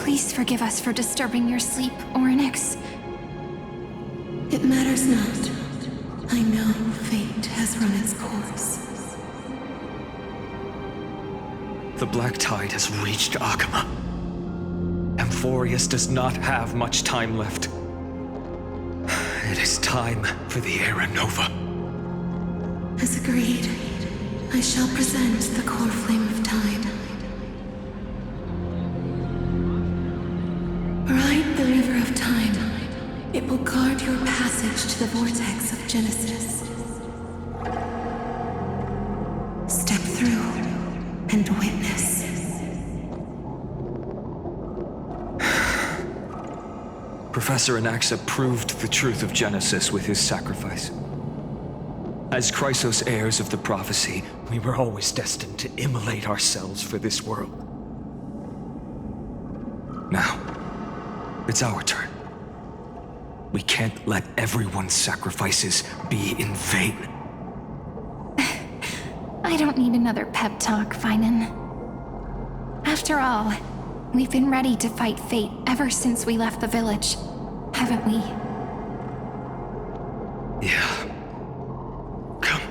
Please forgive us for disturbing your sleep, Orynyx. It matters not. I know fate has run its course. The Black Tide has reached Akama. Amphorius does not have much time left. It is time for the Era Nova. As agreed, I shall present the core flame of time. Ride the river of time. It will guard your passage to the vortex of Genesis. Step through and witness. Professor Anaxa proved the truth of Genesis with his sacrifice. As Chrysos heirs of the prophecy, we were always destined to immolate ourselves for this world. Now, it's our turn. We can't let everyone's sacrifices be in vain. I don't need another pep talk, Finan. After all, we've been ready to fight fate ever since we left the village, haven't we? Yeah. Come.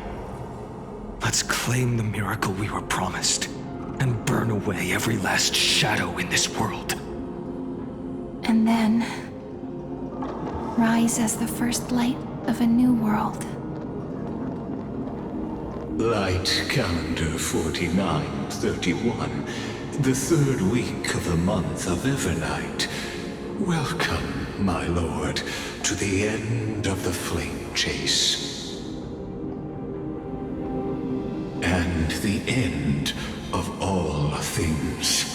Let's claim the miracle we were promised, and burn away every last shadow in this world. And then rise as the first light of a new world. Light calendar 4931, the third week of the month of Evernight. Welcome, my lord, to the end of the flame chase. And the end of all things.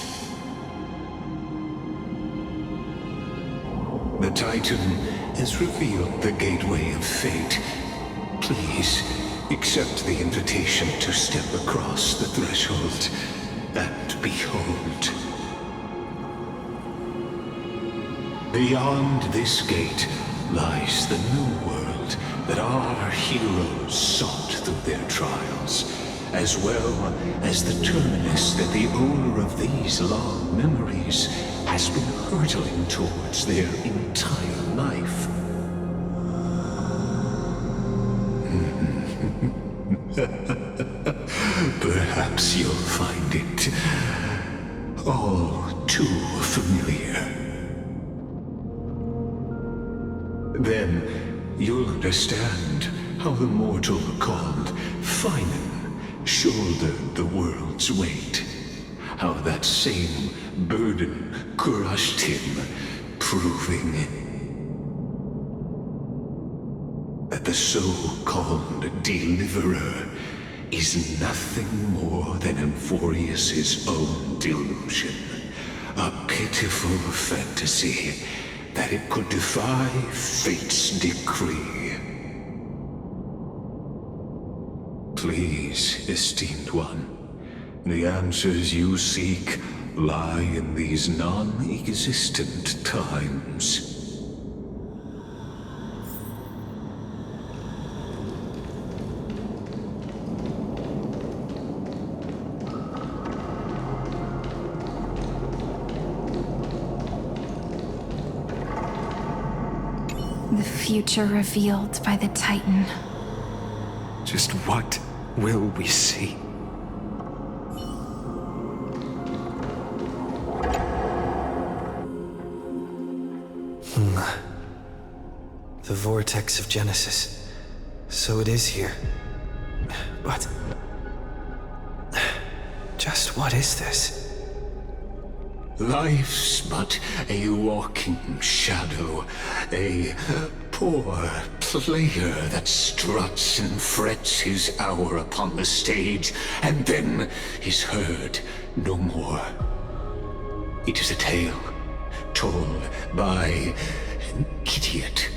The Titan has revealed the gateway of fate. Please, accept the invitation to step across the threshold and behold. Beyond this gate lies the new world that our heroes sought through their trials, as well as the terminus that the owner of these long memories has been hurtling towards their entire life. Perhaps you'll find it all too familiar. Then you'll understand how the mortal called Finan shouldered the world's weight. How that same burden crushed him, proving that the so-called deliverer is nothing more than Amphorius' own delusion. A pitiful fantasy that it could defy fate's decree. Please, esteemed one, the answers you seek lie in these non-existent times. The future revealed by the Titan. Just what will we see? The vortex of Genesis. So it is here. But just what is this? Life's but a walking shadow, a poor player that struts and frets his hour upon the stage, and then is heard no more. It is a tale told by an idiot,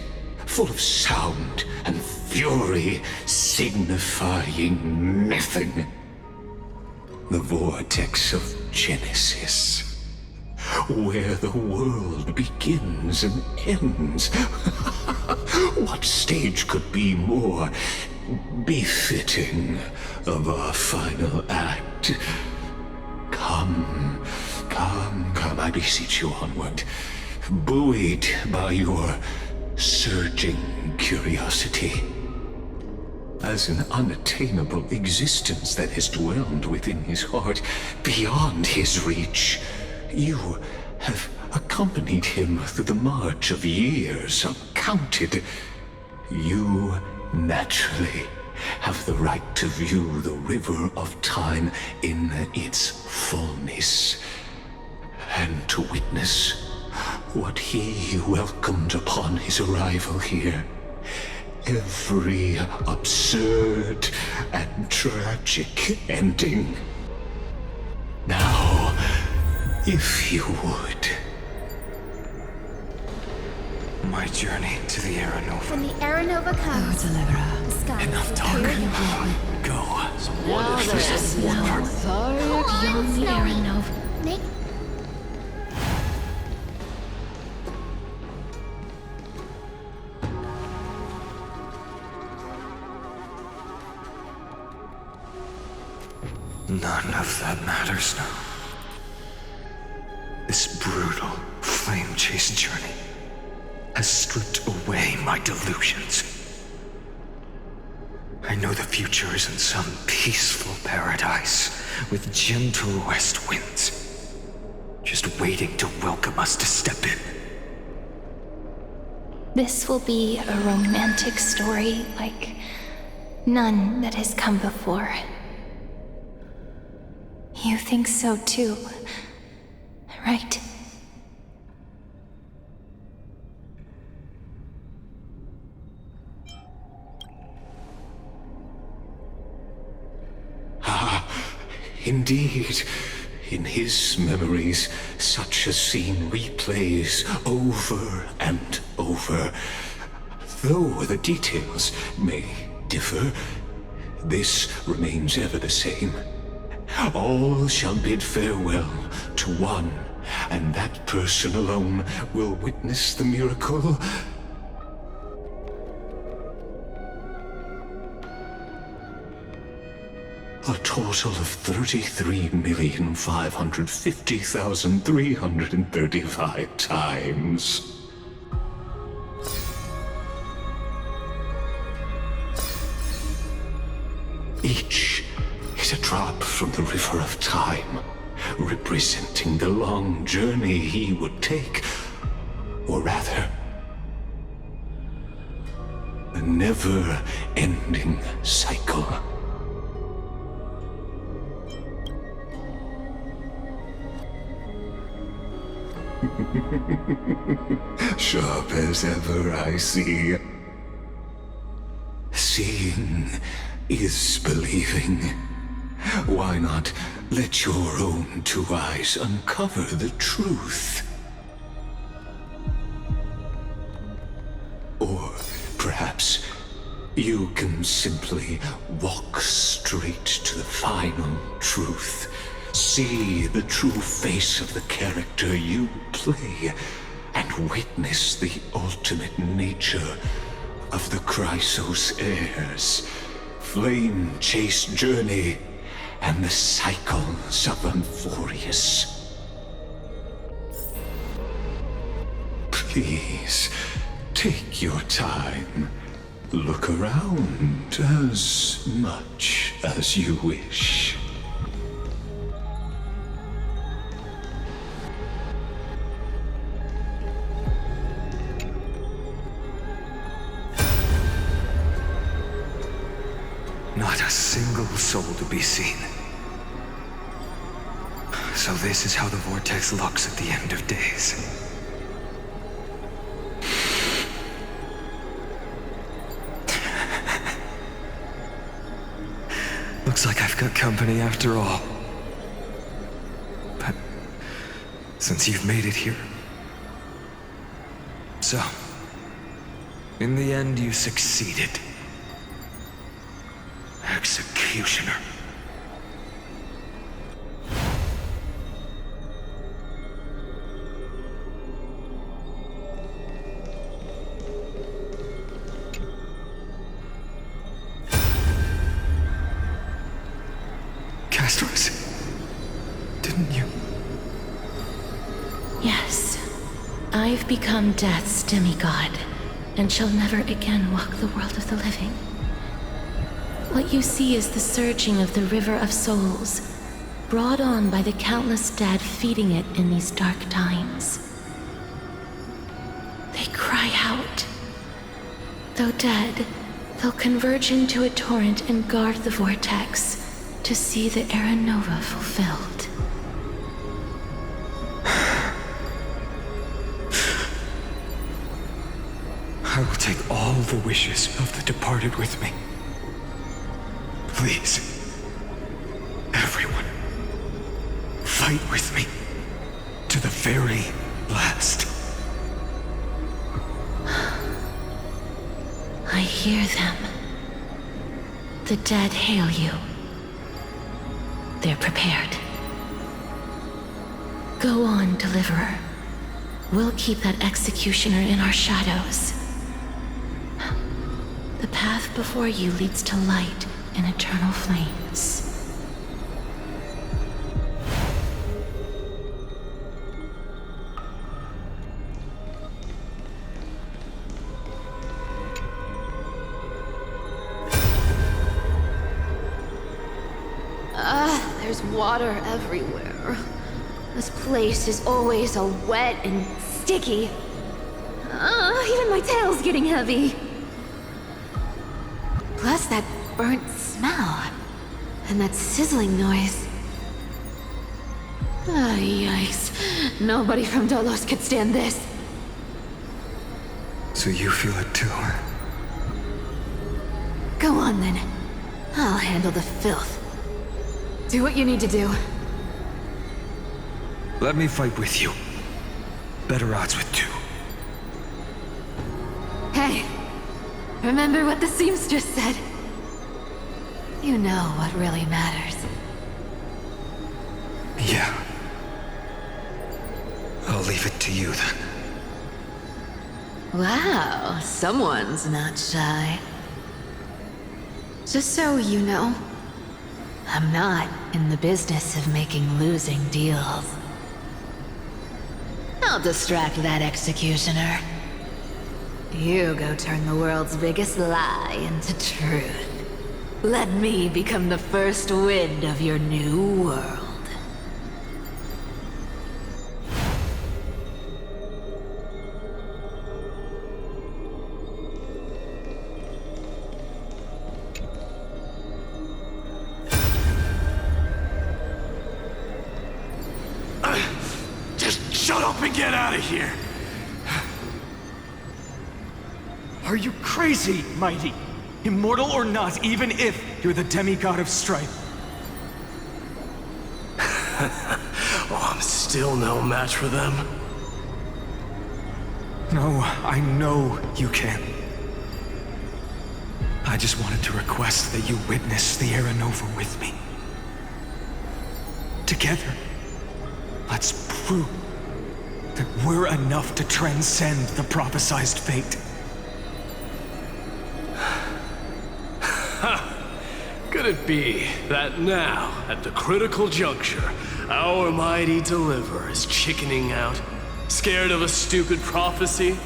full of sound and fury, signifying nothing. The vortex of Genesis. Where the world begins and ends. What stage could be more befitting of our final act? Come, I beseech you onward, buoyed by your surging curiosity. As an unattainable existence that has dwelled within his heart, beyond his reach, you have accompanied him through the march of years uncounted. You naturally have the right to view the river of time in its fullness, and to witness what he welcomed upon his arrival here. Every absurd and tragic ending. Now, if you would. My journey to the Aeronova. When the Aeronova comes, Deliverer. the sky Enough will talk. clear. Go. So what if this is Beyond the Aeronova. Make None of that matters now. This brutal, flame-chased journey has stripped away my delusions. I know the future is in some peaceful paradise with gentle west winds, just waiting to welcome us to step in. This will be a romantic story like none that has come before. You think so too, right? Indeed, in his memories, such a scene replays over and over. Though the details may differ, this remains ever the same. All shall bid farewell to one, and that person alone will witness the miracle. A total of 33,550,335 times. Each is a drop from the river of time, representing the long journey he would take, or rather, a never-ending cycle. Sharp as ever, I see. Seeing is believing. Why not let your own two eyes uncover the truth? Or perhaps you can simply walk straight to the final truth. See the true face of the character you play, and witness the ultimate nature of the Chrysos heirs, flame-chased journey, and the cycles of Amphorius. Please, take your time. Look around as much as you wish. Not a single soul to be seen. So this is how the vortex looks at the end of days. Looks like I've got company after all. But since you've made it here... So, in the end you succeeded. Executioner. Castros, didn't you? Yes, I've become Death's demigod, and shall never again walk the world of the living. What you see is the surging of the river of souls, brought on by the countless dead feeding it in these dark times. They cry out. Though dead, they'll converge into a torrent and guard the vortex to see the Era Nova fulfilled. I will take all the wishes of the departed with me. Please, everyone, fight with me to the very last. I hear them. The dead hail you. They're prepared. Go on, Deliverer. We'll keep that executioner in our shadows. The path before you leads to light and eternal flames. There's water everywhere. This place is always so wet and sticky. Even my tail's getting heavy. Plus that burnt smell. And that sizzling noise. Yikes. Nobody from Dolos could stand this. So you feel it too, huh? Go on then. I'll handle the filth. Do what you need to do. Let me fight with you. Better odds with two. Hey, remember what the seamstress said? You know what really matters. Yeah. I'll leave it to you then. Wow, someone's not shy. Just so you know, I'm not in the business of making losing deals. I'll distract that executioner. You go turn the world's biggest lie into truth. Let me become the first wind of your new world. Shut up and get out of here! Are you crazy, Mighty? Immortal or not, even if you're the demigod of strife. Oh, I'm still no match for them. No, I know you can. I just wanted to request that you witness the Era Nova with me. Together, let's prove that we're enough to transcend the prophesized fate. Could it be that now, at the critical juncture, our mighty deliverer is chickening out, scared of a stupid prophecy?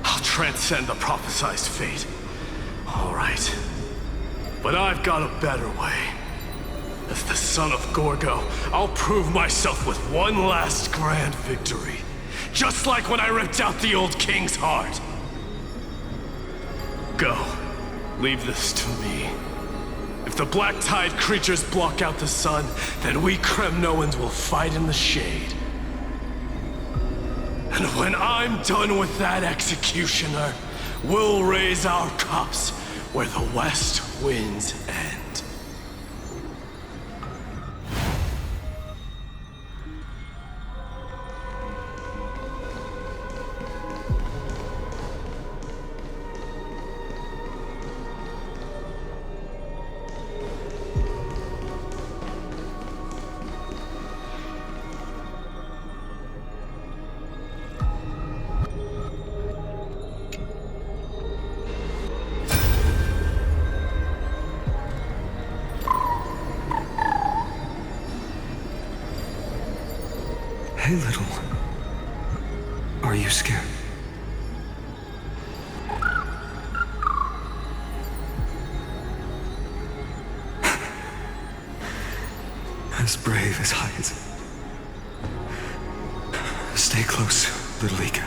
I'll transcend the prophesized fate. All right. But I've got a better way. As the son of Gorgo, I'll prove myself with one last grand victory. Just like when I ripped out the old king's heart. Go. Leave this to me. If the black tide creatures block out the sun, then we Kremnoans will fight in the shade. And when I'm done with that executioner, we'll raise our cups where the west winds end. okay, little one? Are you scared? As brave as I is. Stay close, little Ika.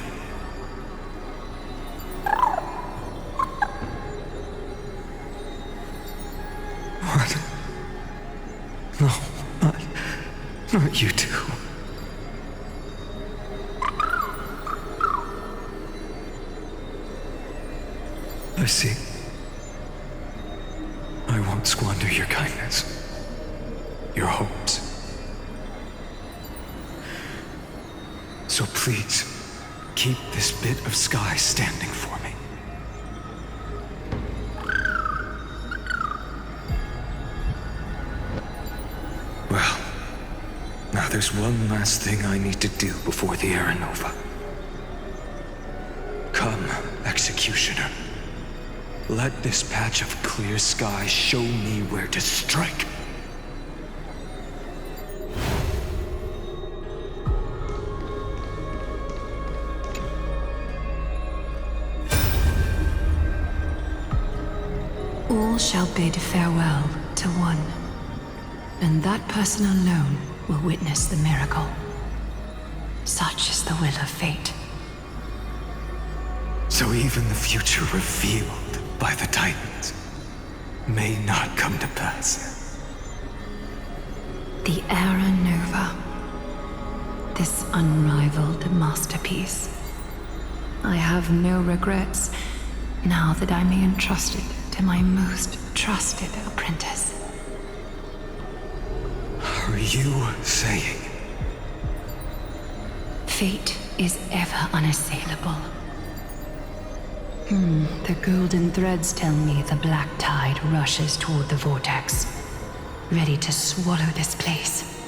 What? No, not you two. I see. I won't squander your kindness. Your hopes. So please, keep this bit of sky standing for me. Well, now there's one last thing I need to do before the Era Nova. Come, Executioner. Let this patch of clear sky show me where to strike. All shall bid farewell to one, and that person alone will witness the miracle. Such is the will of fate. So even the future revealed by the Titans may not come to pass. The Era Nova. This unrivaled masterpiece. I have no regrets now that I may entrust it to my most trusted apprentice. Are you saying? Fate is ever unassailable. The golden threads tell me the black tide rushes toward the vortex, ready to swallow this place.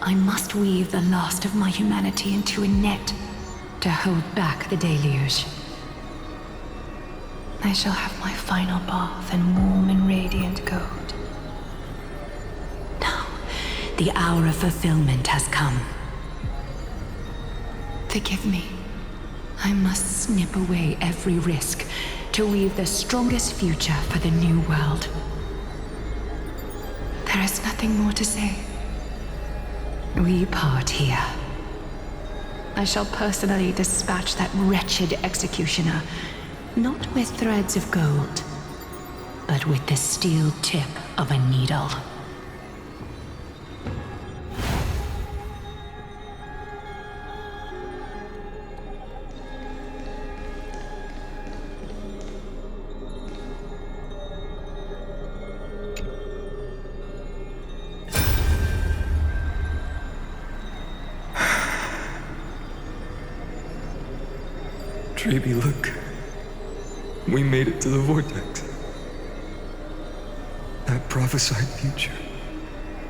I must weave the last of my humanity into a net to hold back the deluge. I shall have my final bath in warm and radiant gold. Now, the hour of fulfillment has come. Forgive me. I must snip away every risk to weave the strongest future for the new world. There is nothing more to say. We part here. I shall personally dispatch that wretched executioner, not with threads of gold, but with the steel tip of a needle. Baby, look. We made it to the vortex. That prophesied future.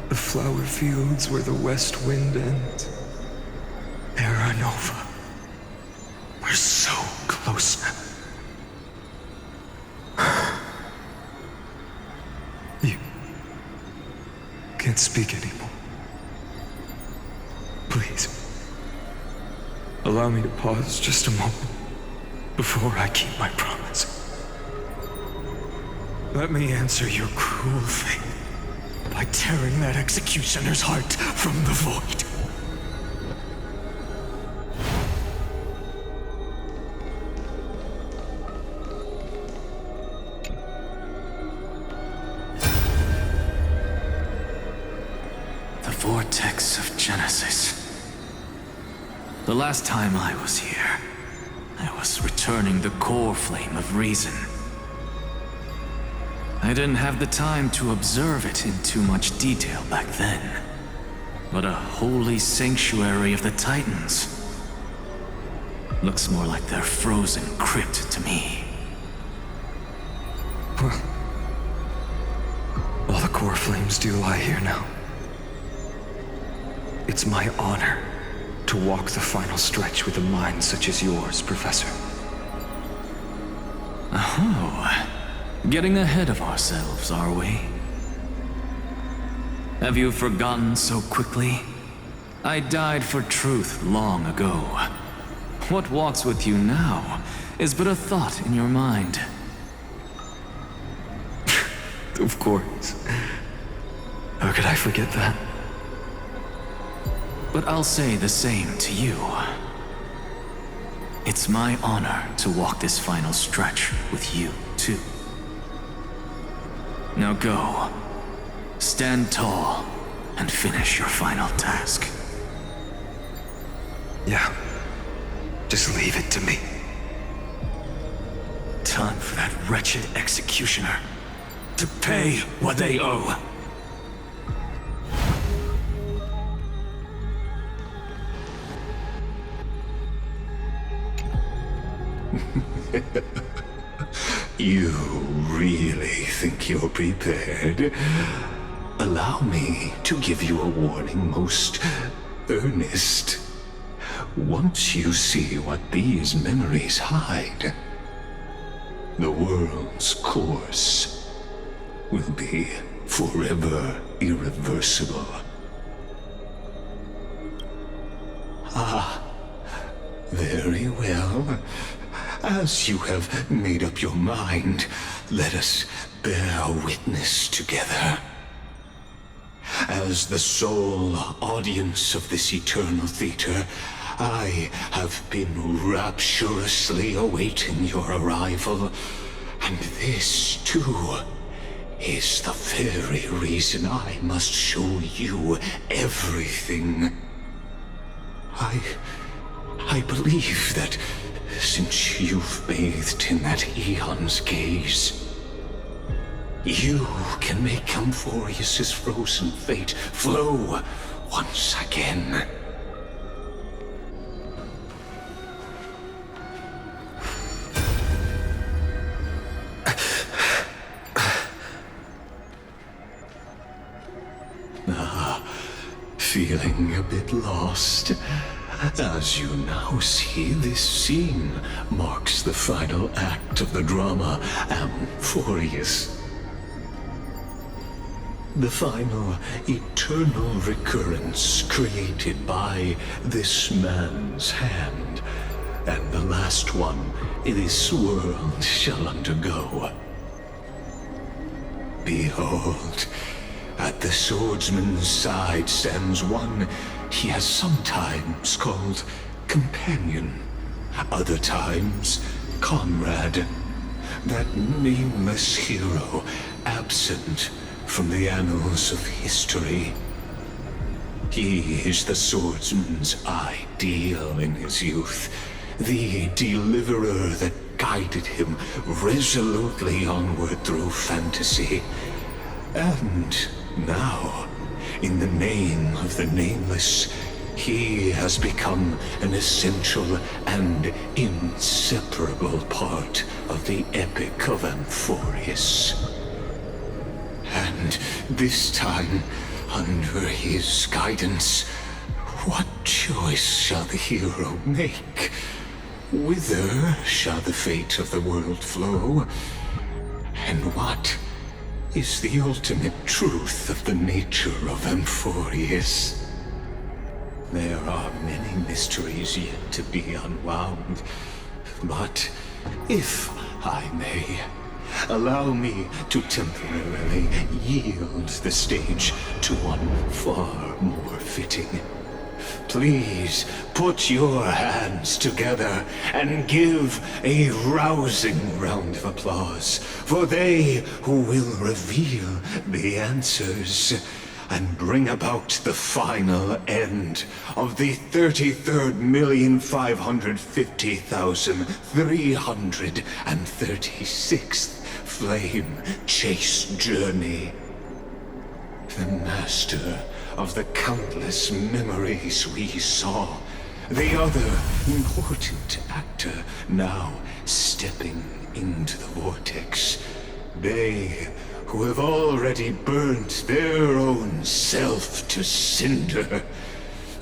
The flower fields where the west wind ends. Era Nova. We're so close now. You can't speak anymore. Please. Allow me to pause just a moment before I keep my promise. Let me answer your cruel fate by tearing that executioner's heart from the void. The vortex of Genesis. The last time I was here, I was returning the core flame of reason. I didn't have the time to observe it in too much detail back then. But a holy sanctuary of the Titans. Looks more like their frozen crypt to me. Well, all the core flames do lie here now. It's my honor to walk the final stretch with a mind such as yours, Professor. Oh, getting ahead of ourselves, are we? Have you forgotten so quickly? I died for truth long ago. What walks with you now is but a thought in your mind. Of course. How could I forget that? But I'll say the same to you. It's my honor to walk this final stretch with you, too. Now go. Stand tall and finish your final task. Yeah. Just leave it to me. Time for that wretched executioner to pay what they owe. You really think you're prepared? Allow me to give you a warning most earnest. Once you see what these memories hide, the world's course will be forever irreversible. Ah, very well. As you have made up your mind, let us bear witness together. As the sole audience of this eternal theater, I have been rapturously awaiting your arrival, and this, too, is the very reason I must show you everything. I believe that since you've bathed in that eon's gaze, you can make Amphorius's frozen fate flow once again. Feeling a bit lost? As you now see, this scene marks the final act of the drama Amphorius. The final eternal recurrence created by this man's hand, and the last one this world shall undergo. Behold, at the swordsman's side stands one he has sometimes called companion, other times comrade, that nameless hero absent from the annals of history. He is the swordsman's ideal in his youth, the deliverer that guided him resolutely onward through fantasy. And now, in the name of the Nameless, he has become an essential and inseparable part of the epic of Amphorius. And this time, under his guidance, what choice shall the hero make? Whither shall the fate of the world flow? And what is the ultimate truth of the nature of Amphorius? There are many mysteries yet to be unwound, but if I may, allow me to temporarily yield the stage to one far more fitting. Please put your hands together and give a rousing round of applause for they who will reveal the answers and bring about the final end of the 33,550,336th flame chase journey. The master of the countless memories we saw, the other important actor now stepping into the vortex. They who have already burnt their own self to cinder,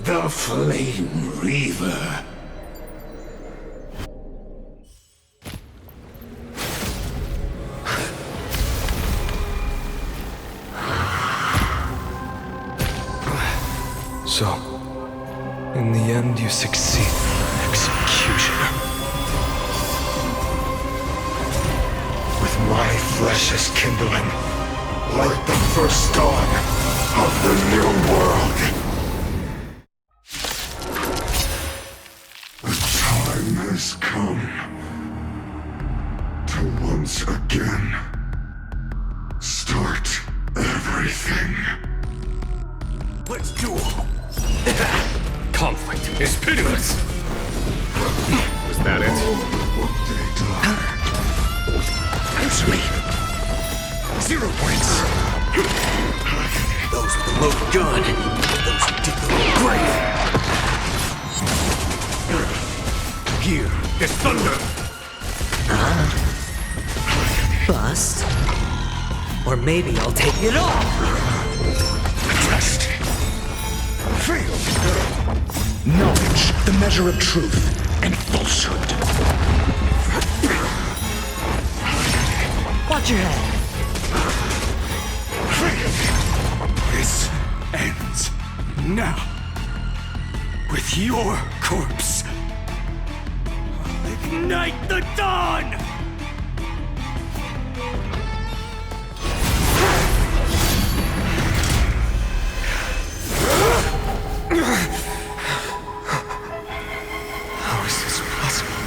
the Flame Reaver. So, In the end, you succeed, executioner. With my flesh as kindling, like the first dawn of the new world. The time has come to once again start everything. Let's duel! Conflict is pitiless! Was that it? They die. Answer me! 0 points! Those with the loaded gun, those who dig the grave! Here is thunder! Bust. Or maybe I'll take it off! Test. Fail. Knowledge, the measure of truth and falsehood. Watch your head. This ends now. With your corpse. Ignite the dawn! How is this possible?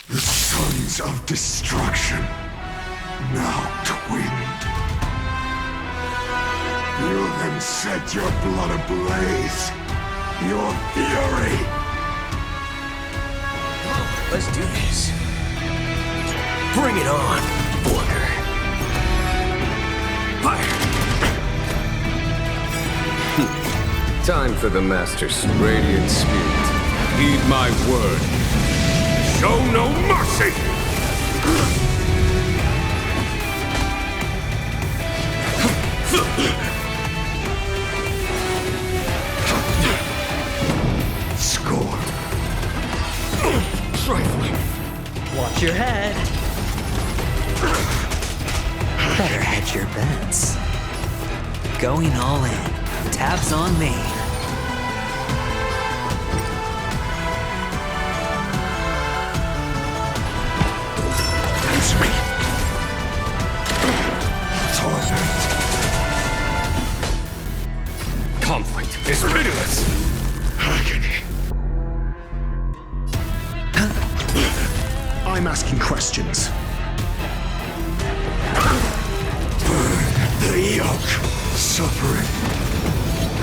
The sons of destruction, now twinned. You then set your blood ablaze. Your fury. Let's do this. Bring it on, Border. Fire! Time for the Master's radiant spirit. Heed my word. Show no mercy! Score. Trifling. Watch your head. Better hedge your bets. Going all in. Tabs on me. Answer me. Torment. Conflict is pitiless! Agony. I'm asking questions. The yoke. Suffering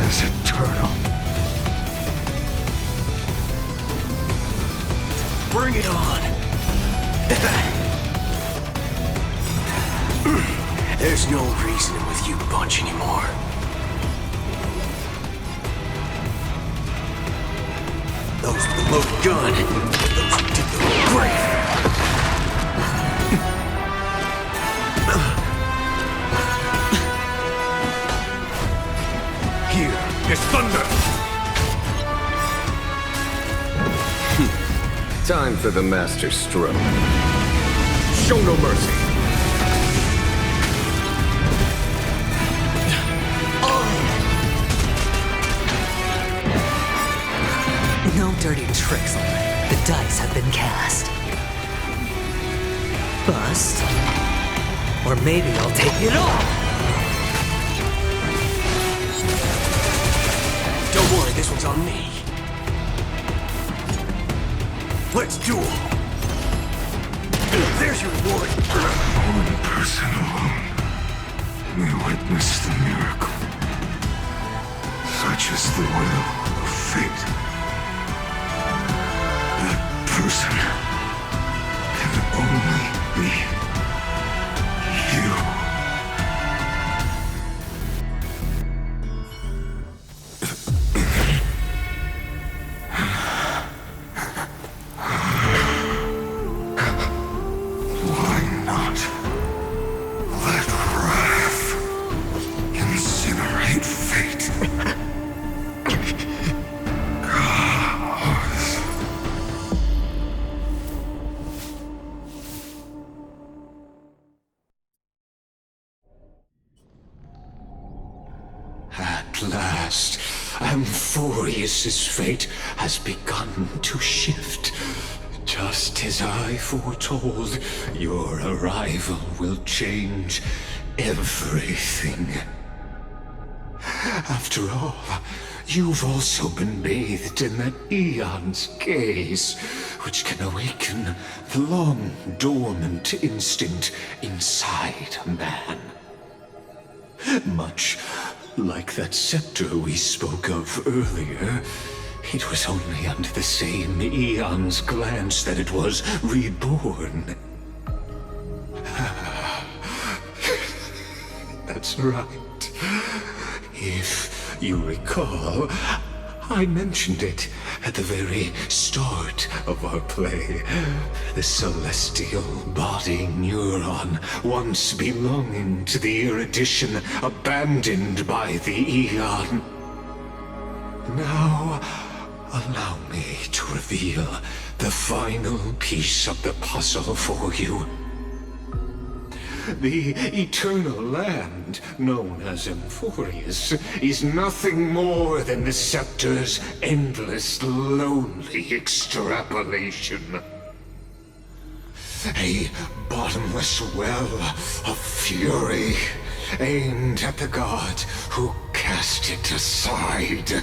is eternal. Bring it on! There's no reasoning with you bunch anymore. Those with the loaded gun, those who dig the grave. Here is thunder! Time for the Master stroke. Show no mercy! No dirty tricks. The dice have been cast. Bust. Or maybe I'll take it off. Don't worry, this one's on me. Let's duel! There's your reward! One person alone may witness the miracle. Such is the will of fate. That person can only be you. Why not let wrath incinerate fate? Sirius's fate has begun to shift. Just as I foretold, your arrival will change everything. After all, you've also been bathed in that Eon's gaze, which can awaken the long-dormant instinct inside a man. Much like that scepter we spoke of earlier, it was only under the same Eon's glance that it was reborn. That's right. If you recall, I mentioned it at the very start of our play. The celestial body neuron, once belonging to the erudition abandoned by the Eon. Now, allow me to reveal the final piece of the puzzle for you. The eternal land, known as Emphorius, is nothing more than the scepter's endless, lonely extrapolation. A bottomless well of fury, aimed at the god who cast it aside.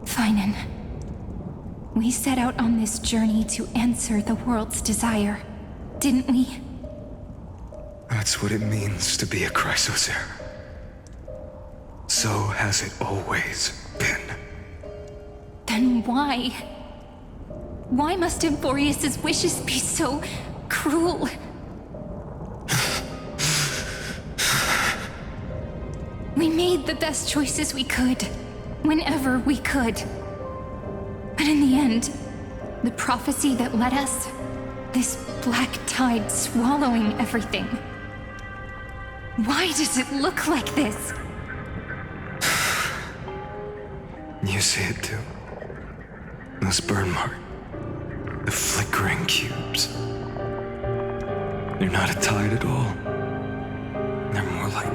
Finan, we set out on this journey to answer the world's desire, didn't we? That's what it means to be a Chrysos heir. So has it always been. Then why? Why must Emphorius's wishes be so cruel? We made the best choices we could, whenever we could. But in the end, the prophecy that led us, this black tide swallowing everything. Why does it look like this? You see it too? Those burn marks. The flickering cubes. They're not a tide at all. They're more like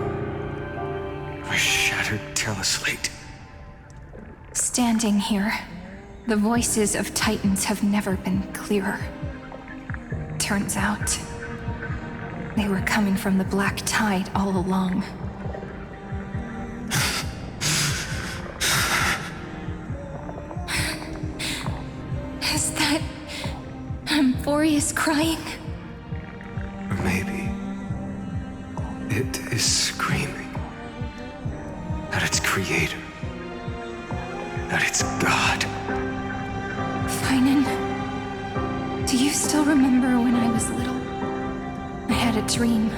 a shattered teleslate. Standing here, the voices of Titans have never been clearer. Turns out, they were coming from the black tide all along. Is that Emphorius crying? Or maybe it is screaming at its creator, at its god. Finan, do you still remember when I was little? I had a dream.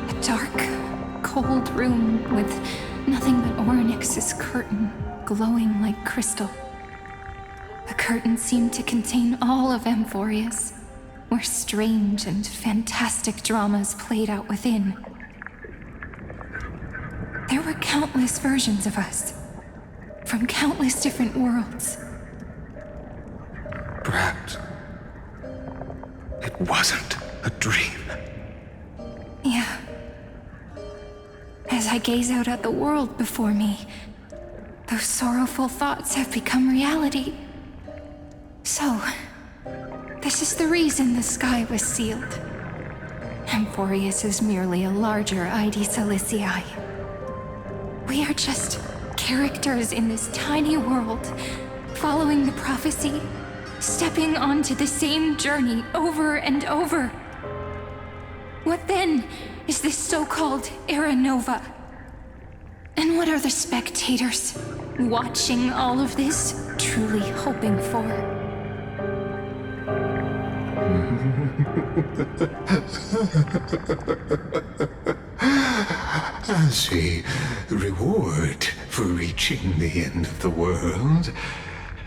A dark, cold room with nothing but Orynyx's curtain glowing like crystal. The curtain seemed to contain all of Emphorius, where strange and fantastic dramas played out within. There were countless versions of us, from countless different worlds. Perhaps it wasn't a dream. Yeah. As I gaze out at the world before me, those sorrowful thoughts have become reality. So, this is the reason the sky was sealed. Emphorius is merely a larger ID Silicii. We are just characters in this tiny world, following the prophecy, stepping onto the same journey over and over. What then is this so-called Era Nova? And what are the spectators watching all of this truly hoping for? As a reward for reaching the end of the world,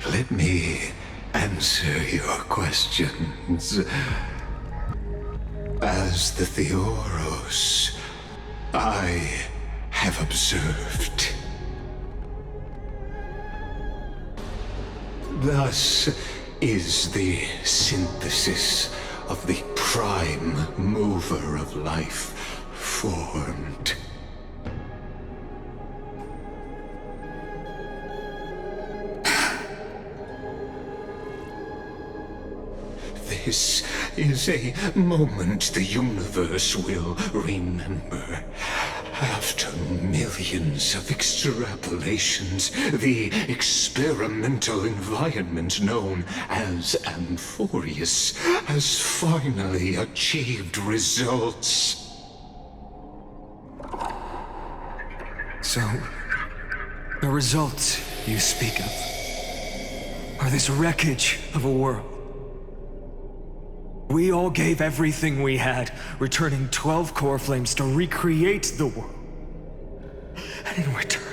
let me answer your questions. As the Theoros, I have observed. Thus is the synthesis of the prime mover of life formed. This is a moment the universe will remember. After millions of extrapolations, the experimental environment known as Amphorius has finally achieved results. So, the results you speak of are this wreckage of a world. We all gave everything we had, returning 12 core flames to recreate the world. And in return,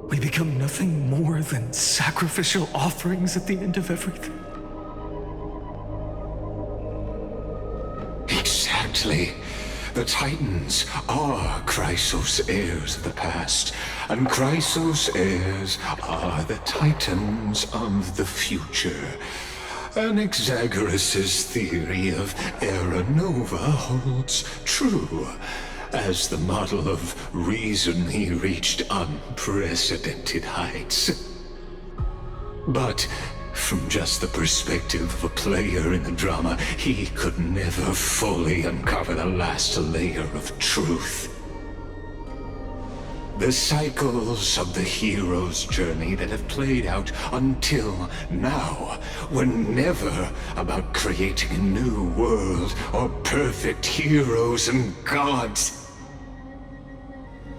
we become nothing more than sacrificial offerings at the end of everything. Exactly. The Titans are Chrysos heirs of the past, and Chrysos heirs are the Titans of the future. Anaxagoras' theory of Era Nova holds true. As the model of reason, he reached unprecedented heights. But from just the perspective of a player in the drama, he could never fully uncover the last layer of truth. The cycles of the hero's journey that have played out until now were never about creating a new world or perfect heroes and gods.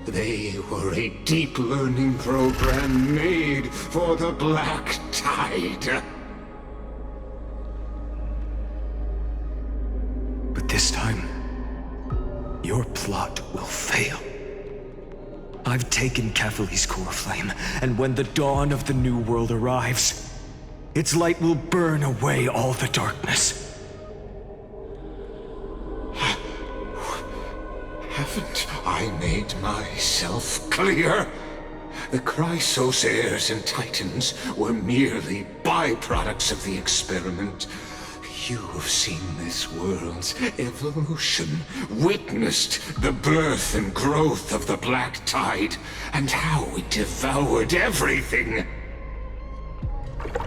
They were a deep learning program made for the Black Tide. But this time, your plot will fail. I've taken Kefali's core flame, and when the dawn of the new world arrives, its light will burn away all the darkness. Haven't I made myself clear? The Chrysos heirs and Titans were merely byproducts of the experiment. You've seen this world's evolution, witnessed the birth and growth of the Black Tide, and how it devoured everything.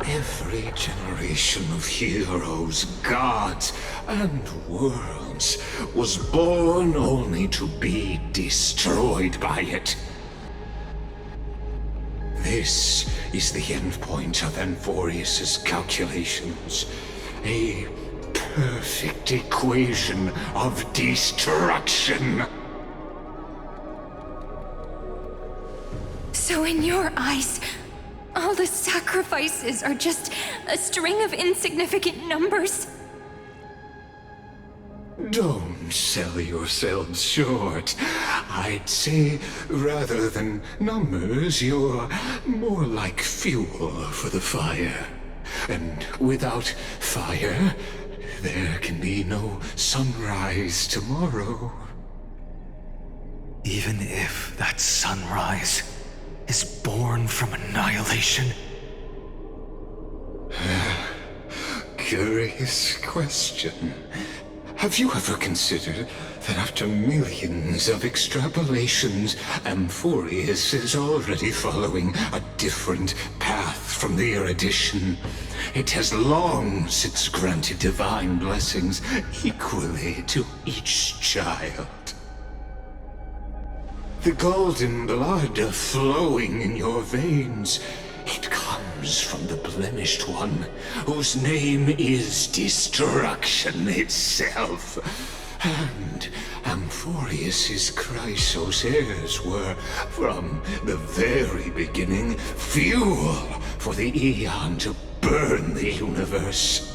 Every generation of heroes, gods, and worlds was born only to be destroyed by it. This is the endpoint of Amphorius' calculations. A perfect equation of destruction. So in your eyes, all the sacrifices are just a string of insignificant numbers? Don't sell yourselves short. I'd say, rather than numbers, you're more like fuel for the fire. And without fire, there can be no sunrise tomorrow. Even if that sunrise is born from annihilation? Curious question. Have you ever considered that after millions of extrapolations, Amphorius is already following a different path from the erudition? It has long since granted divine blessings equally to each child. The golden blood flowing in your veins, it comes from the blemished one, whose name is destruction itself. And Amphorius' Chrysos heirs were, from the very beginning, fuel for the Aeon to burn the universe.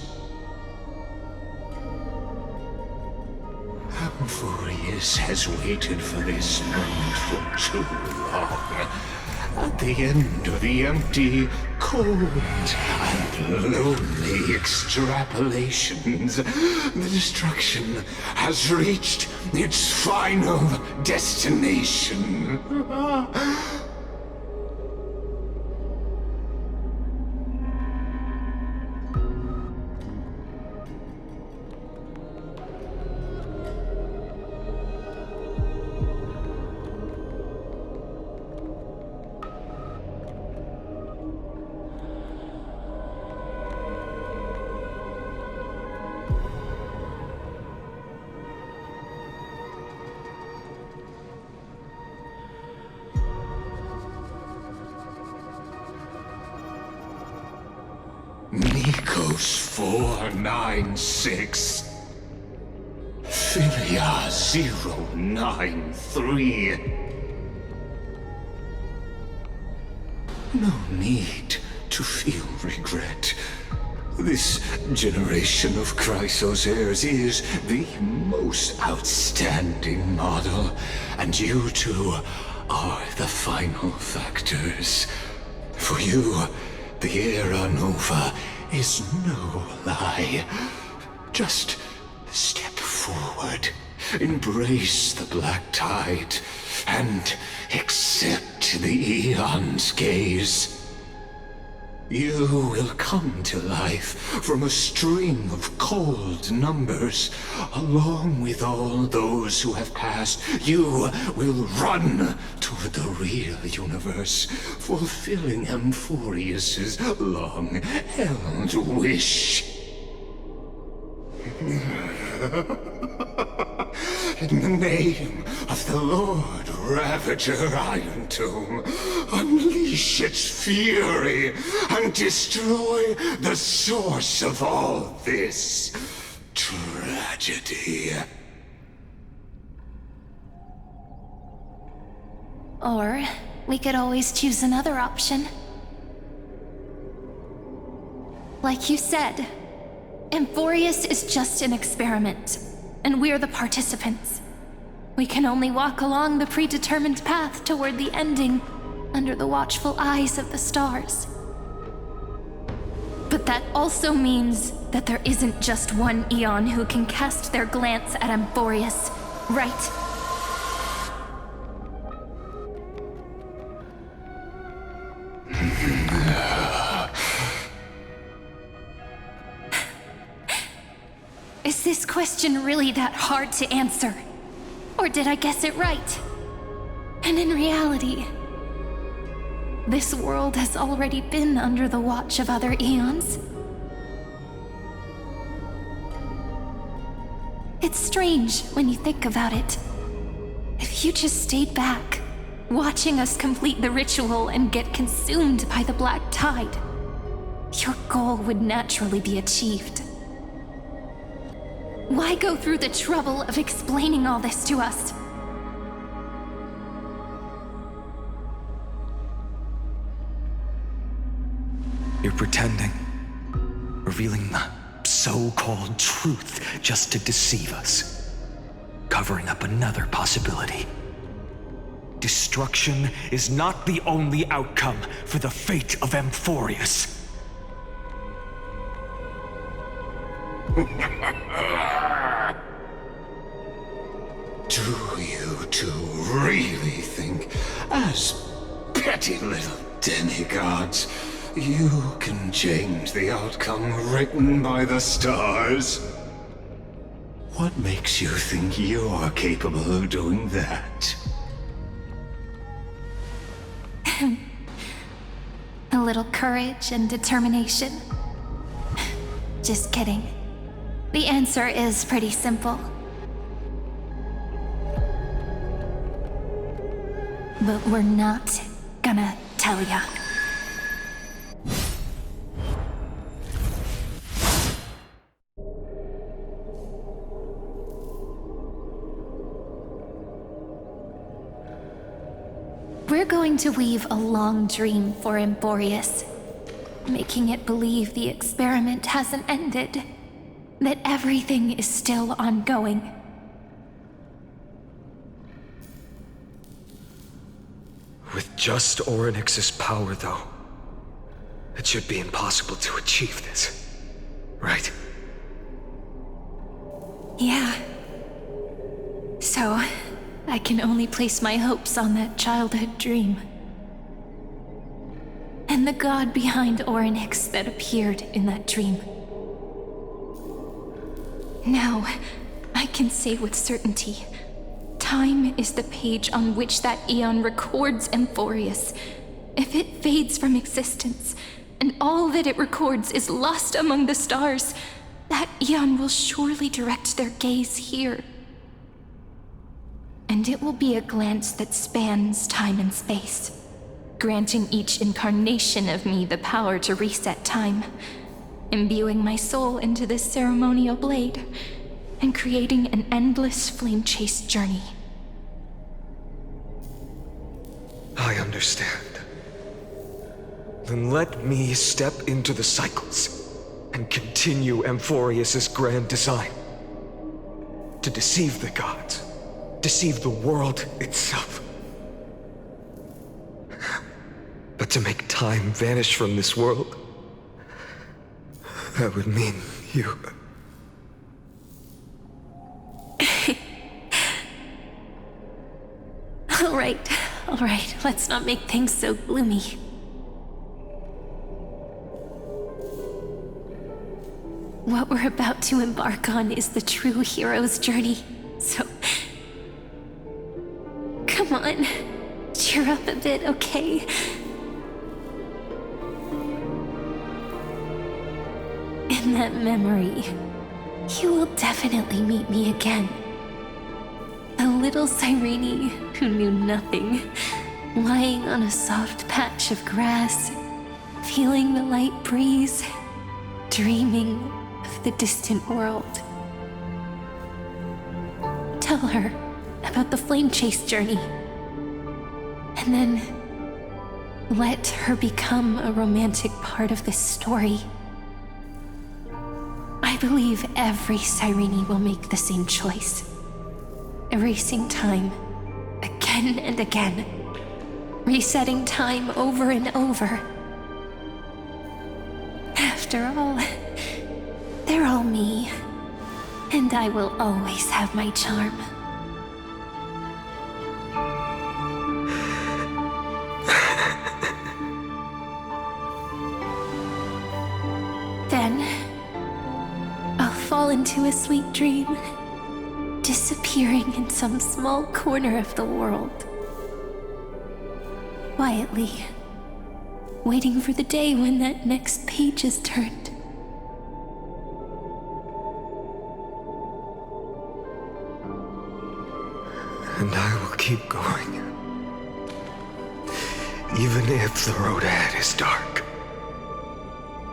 Amphorius has waited for this moment for too long. At the end of the empty, cold, and lonely extrapolations, the destruction has reached its final destination. Xenos 496. Philia 093. No need to feel regret. This generation of Chrysos heirs is the most outstanding model, and you two are the final factors. For you, the Era Nova is no lie. Just step forward, embrace the black tide, and accept the Eon's gaze. You will come to life from a string of cold numbers. Along with all those who have passed, you will run toward the real universe, fulfilling Amphorius's long-held wish. In the name of the Lord Ravager Iron Tomb, unleash its fury and destroy the source of all this tragedy. Or we could always choose another option. Like you said, Amphorius is just an experiment, and we're the participants. We can only walk along the predetermined path toward the ending, under the watchful eyes of the stars. But that also means that there isn't just one Eon who can cast their glance at Amphorius, right? Is this question really that hard to answer? Or did I guess it right? And in reality, this world has already been under the watch of other Eons. It's strange when you think about it. If you just stayed back, watching us complete the ritual and get consumed by the black tide, your goal would naturally be achieved. Why go through the trouble of explaining all this to us? You're pretending, revealing the so-called truth just to deceive us, covering up another possibility. Destruction is not the only outcome for the fate of Amphorius. Do you two really think, as petty little demigods, you can change the outcome written by the stars? What makes you think you're capable of doing that? A little courage and determination. Just kidding. The answer is pretty simple. But we're not gonna tell ya. We're going to weave a long dream for Amphorius, making it believe the experiment hasn't ended, that everything is still ongoing. With just Orynyx's power, though, it should be impossible to achieve this, right? Yeah. So, I can only place my hopes on that childhood dream. And the god behind Orynyx that appeared in that dream. Now, I can say with certainty, time is the page on which that Eon records Amphorius. If it fades from existence, and all that it records is lost among the stars, that Eon will surely direct their gaze here. And it will be a glance that spans time and space, granting each incarnation of me the power to reset time, imbuing my soul into this ceremonial blade, and creating an endless flame chase journey. I understand. Then let me step into the cycles and continue Amphorius's grand design. To deceive the gods, deceive the world itself. But to make time vanish from this world, that would mean you. All right, let's not make things so gloomy. What we're about to embark on is the true hero's journey, so... Come on, cheer up a bit, okay? In that memory, you will definitely meet me again. A little Cyrene who knew nothing, lying on a soft patch of grass, feeling the light breeze, dreaming of the distant world. Tell her about the flame chase journey, and then let her become a romantic part of this story. I believe every Cyrene will make the same choice. Erasing time again and again. Resetting time over and over. After all, they're all me. And I will always have my charm. Then, I'll fall into a sweet dream, disappearing in some small corner of the world. Quietly, waiting for the day when that next page is turned. And I will keep going. Even if the road ahead is dark,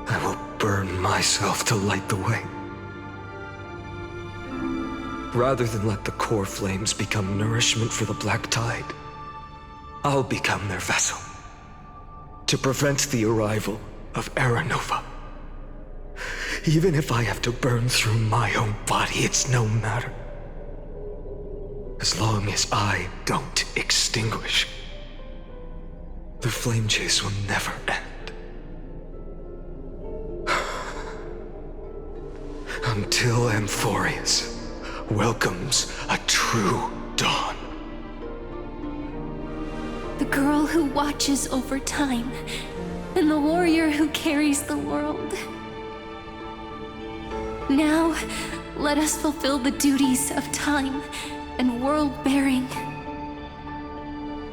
I will burn myself to light the way. Rather than let the core flames become nourishment for the black tide, I'll become their vessel to prevent the arrival of Era Nova. Even if I have to burn through my own body, it's no matter. As long as I don't extinguish, the flame chase will never end. Until Amphorius welcomes a true dawn. The girl who watches over time, and the warrior who carries the world. Now, let us fulfill the duties of time and world-bearing.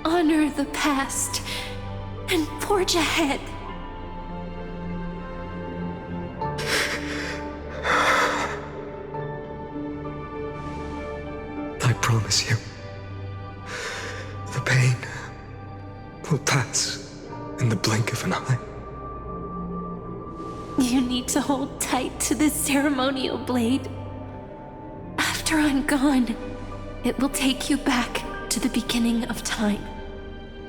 Honor the past and forge ahead. I promise you, the pain will pass in the blink of an eye. You need to hold tight to this ceremonial blade. After I'm gone, it will take you back to the beginning of time.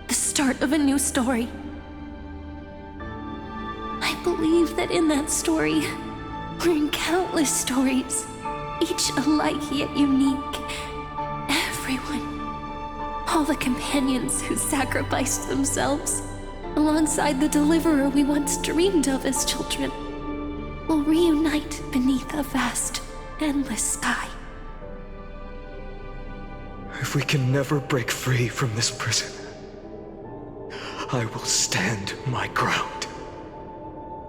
The start of a new story. I believe that in that story, or in countless stories, each alike yet unique, everyone, all the companions who sacrificed themselves, alongside the deliverer we once dreamed of as children, will reunite beneath a vast, endless sky. If we can never break free from this prison, I will stand my ground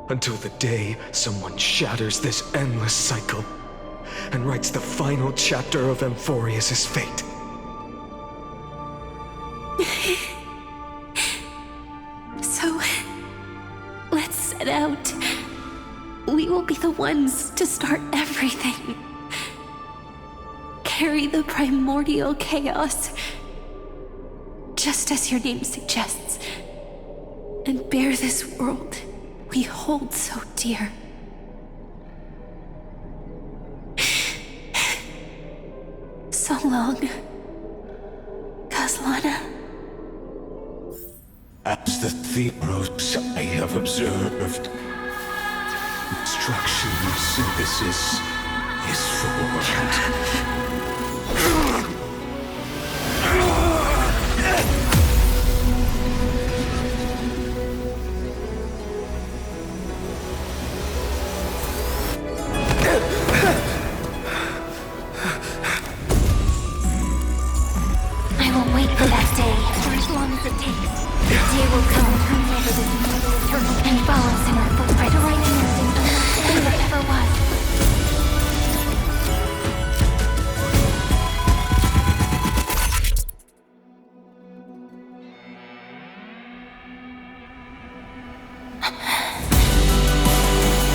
until the day someone shatters this endless cycle and writes the final chapter of Amphorius's fate. So, let's set out. We will be the ones to start everything. Carry the primordial chaos, just as your name suggests, and bear this world we hold so dear so long, Caslana. As the Theros I have observed, instruction synthesis is formed. I will wait for that day, for as long as it takes. The day will come, turns over this mortal eternal, and follows in our footprint, to right ending the last thing that ever was.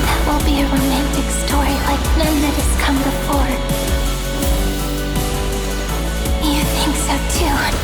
That will be a romantic story like none that has come before. You think so too, right?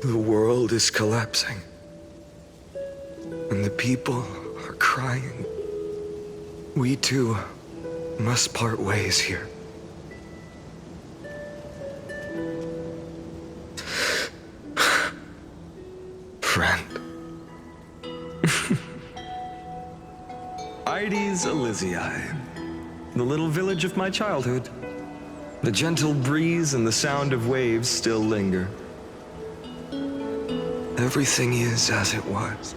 The world is collapsing. And the people are crying. We too must part ways here. Friend. Ides Elysiae, the little village of my childhood. The gentle breeze and the sound of waves still linger. Everything is as it was.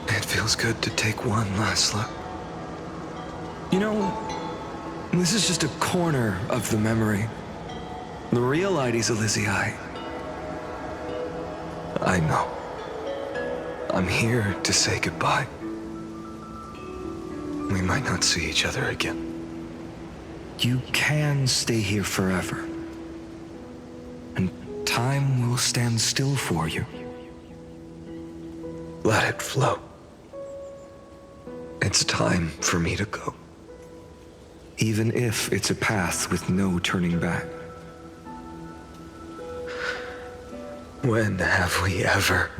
It feels good to take one last look. You know, this is just a corner of the memory. The real Ides Elysiae. I know. I'm here to say goodbye. We might not see each other again. You can stay here forever. And time will stand still for you. Let it flow. It's time for me to go. Even if it's a path with no turning back. When have we ever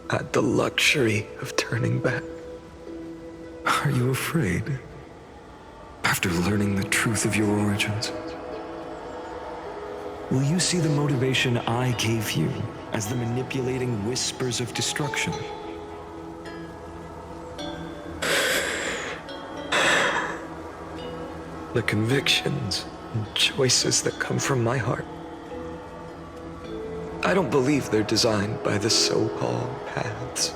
had the luxury of turning back? Are you afraid? After learning the truth of your origins? Will you see the motivation I gave you as the manipulating whispers of destruction? The convictions and choices that come from my heart. I don't believe they're designed by the so-called paths.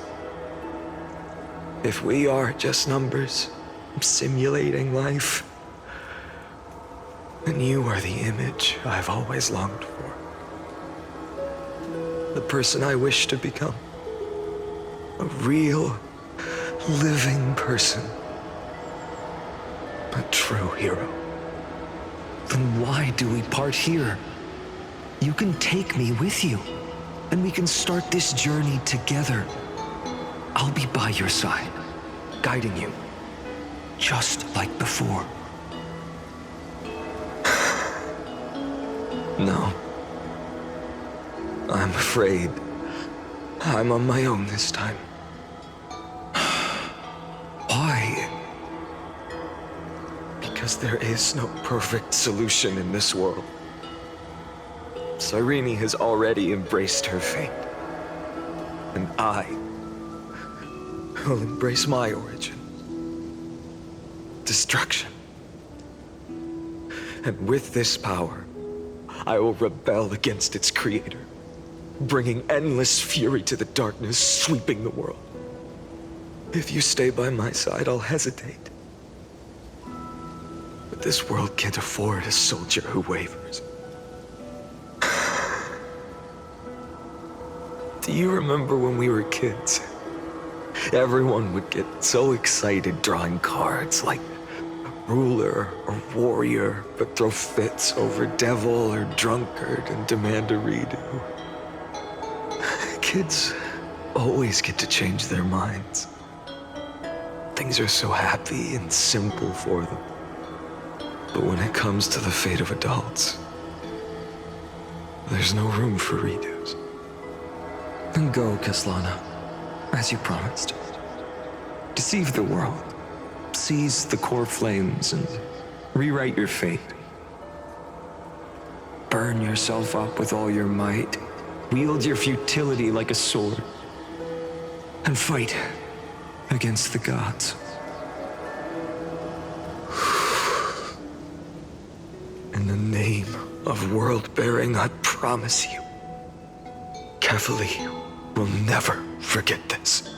If we are just numbers simulating life, then you are the image I've always longed for. The person I wish to become. A real, living person. A true hero. Then why do we part here? You can take me with you, and we can start this journey together. I'll be by your side, guiding you, just like before. No. I'm afraid I'm on my own this time. Why? Because there is no perfect solution in this world. Cyrene has already embraced her fate. And I will embrace my origin. Destruction. And with this power, I will rebel against its creator, bringing endless fury to the darkness sweeping the world. If you stay by my side, I'll hesitate. But this world can't afford a soldier who wavers. Do you remember when we were kids? Everyone would get so excited drawing cards like ruler or warrior, but throw fits over devil or drunkard and demand a redo. Kids always get to change their minds. Things are so happy and simple for them. But when it comes to the fate of adults, there's no room for redos. Then go, Kaslana, as you promised. Deceive the world. Seize the core flames and rewrite your fate. Burn yourself up with all your might. Wield your futility like a sword. And fight against the gods. In the name of world-bearing, I promise you, Kefali will never forget this.